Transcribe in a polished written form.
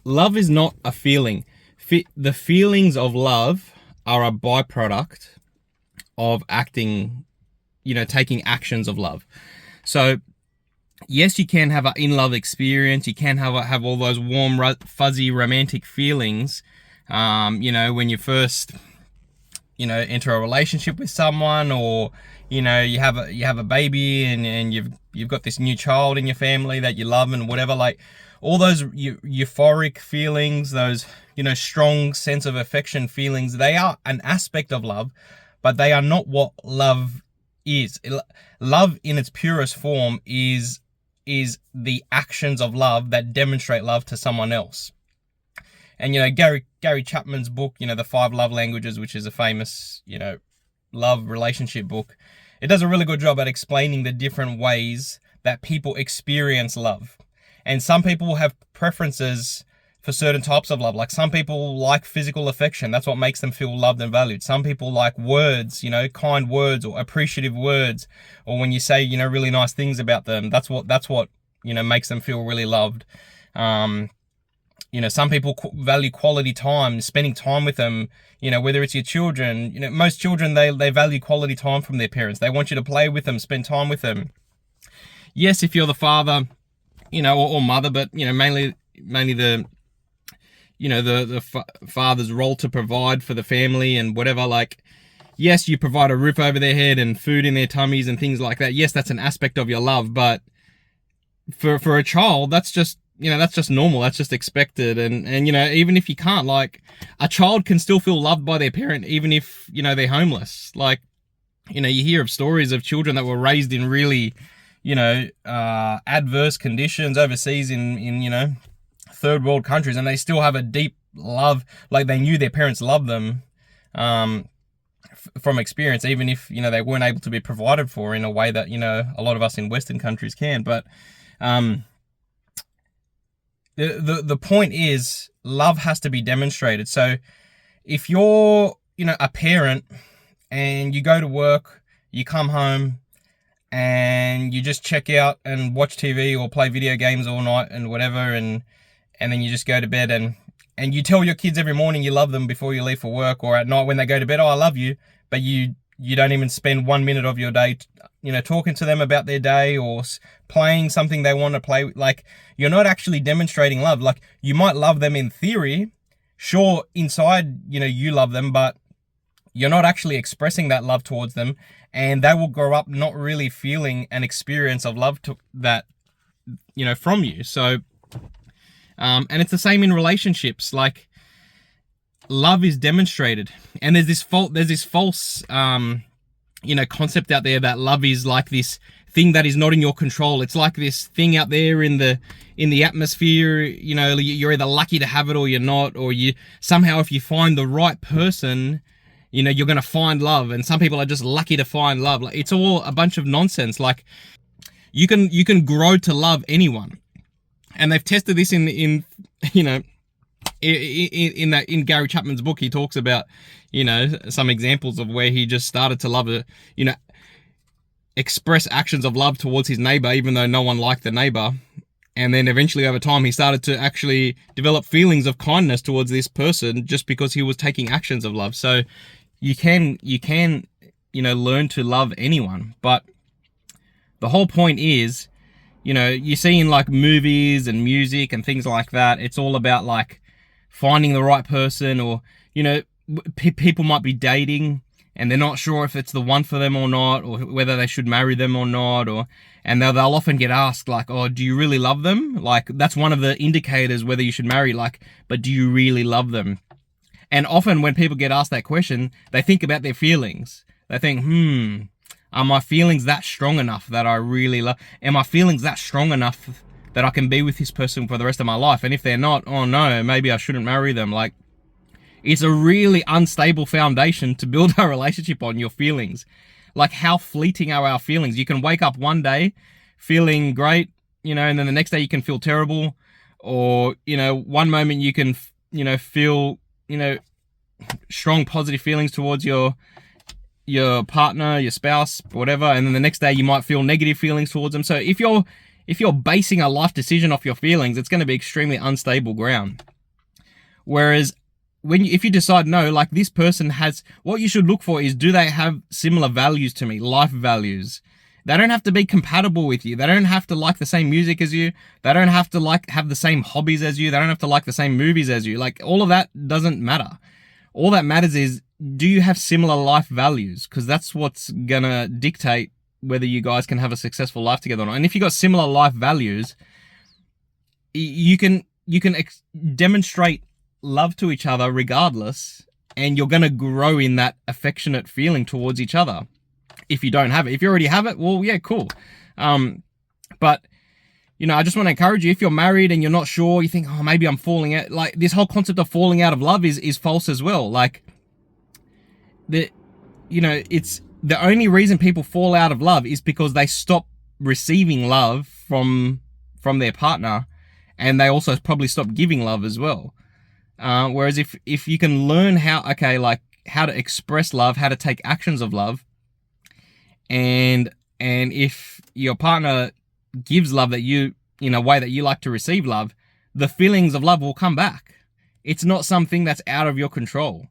love is not a feeling. The feelings of love are a byproduct of acting, taking actions of love. So yes, you can have an in-love experience. You can have all those warm, fuzzy, romantic feelings, when you first, enter a relationship with someone, or, you have a baby, and you've got this new child in your family that you love and whatever. Like all those euphoric feelings, those, strong sense of affection feelings, they are an aspect of love, but they are not what love is. Love in its purest form is the actions of love that demonstrate love to someone else. And, Gary Chapman's book, The 5 Love Languages, which is a famous, love relationship book, it does a really good job at explaining the different ways that people experience love. And some people have preferences for certain types of love. Like some people like physical affection. That's what makes them feel loved and valued. Some people like words, kind words or appreciative words. Or when you say, really nice things about them, that's what, makes them feel really loved. Some people value quality time, spending time with them, whether it's your children. Most children, they value quality time from their parents. They want you to play with them, spend time with them. Yes, if you're the father, or mother, but, mainly the, the father's role to provide for the family and whatever. Like, yes, you provide a roof over their head and food in their tummies and things like that. Yes, that's an aspect of your love, but for a child, that's just, that's just normal. That's just expected. And, even if you can't, like, a child can still feel loved by their parent, even if, they're homeless. Like, you hear of stories of children that were raised in really, adverse conditions overseas in third world countries, and they still have a deep love, like they knew their parents loved them, from experience, even if, they weren't able to be provided for in a way that, a lot of us in Western countries can. But, the point is, love has to be demonstrated. So if you're, a parent and you go to work, you come home, and you just check out and watch TV or play video games all night and whatever, and then you just go to bed, and you tell your kids every morning you love them before you leave for work, or at night when they go to bed, oh, I love you, but you don't even spend 1 minute of your day, talking to them about their day or playing something they want to play. Like, you're not actually demonstrating love. Like, you might love them in theory. Sure, inside, you love them, but you're not actually expressing that love towards them, and they will grow up not really feeling an experience of love from you. So, and it's the same in relationships. Like, love is demonstrated, and there's this false, concept out there that love is like this thing that is not in your control. It's like this thing out there in the atmosphere. You're either lucky to have it or you're not, or you somehow, if you find the right person, you're going to find love. And some people are just lucky to find love. Like, it's all a bunch of nonsense. Like, you can grow to love anyone. And they've tested this in Gary Chapman's book. He talks about, some examples of where he just started to love express actions of love towards his neighbor, even though no one liked the neighbor. And then eventually over time, he started to actually develop feelings of kindness towards this person just because he was taking actions of love. So you can, learn to love anyone. But the whole point is, you see in like movies and music and things like that, it's all about like finding the right person, or, people might be dating and they're not sure if it's the one for them or not, or whether they should marry them or not, and they'll often get asked like, oh, do you really love them? Like, that's one of the indicators whether you should marry, like, but do you really love them? And often when people get asked that question, they think about their feelings. They think, are my feelings that strong enough that I really love? Am my feelings that strong enough that I can be with this person for the rest of my life? And if they're not, oh no, maybe I shouldn't marry them. Like, it's a really unstable foundation to build a relationship on, your feelings. Like, how fleeting are our feelings? You can wake up one day feeling great, and then the next day you can feel terrible. Or, one moment you can, feel, strong positive feelings towards your partner, your spouse, whatever, and then the next day you might feel negative feelings towards them. So if you're basing a life decision off your feelings, it's going to be extremely unstable ground. Whereas if you decide no, like this person has, what you should look for is, do they have similar values to me, life values? They don't have to be compatible with you. They don't have to like the same music as you. They don't have to have the same hobbies as you. They don't have to like the same movies as you. Like, all of that doesn't matter. All that matters is, do you have similar life values? Because that's what's gonna dictate whether you guys can have a successful life together or not. And if you got similar life values, you can demonstrate love to each other regardless, and you're gonna grow in that affectionate feeling towards each other. If you don't have it, if you already have it, well, yeah, cool. But you know, I just want to encourage you, if you're married and you're not sure, you think, oh, maybe I'm falling out. Like, this whole concept of falling out of love is false as well. Like, it's the only reason people fall out of love is because they stop receiving love from their partner, and they also probably stop giving love as well. Whereas if you can learn how to express love, how to take actions of love, and if your partner gives love that you, in a way that you like to receive love, the feelings of love will come back. It's not something that's out of your control.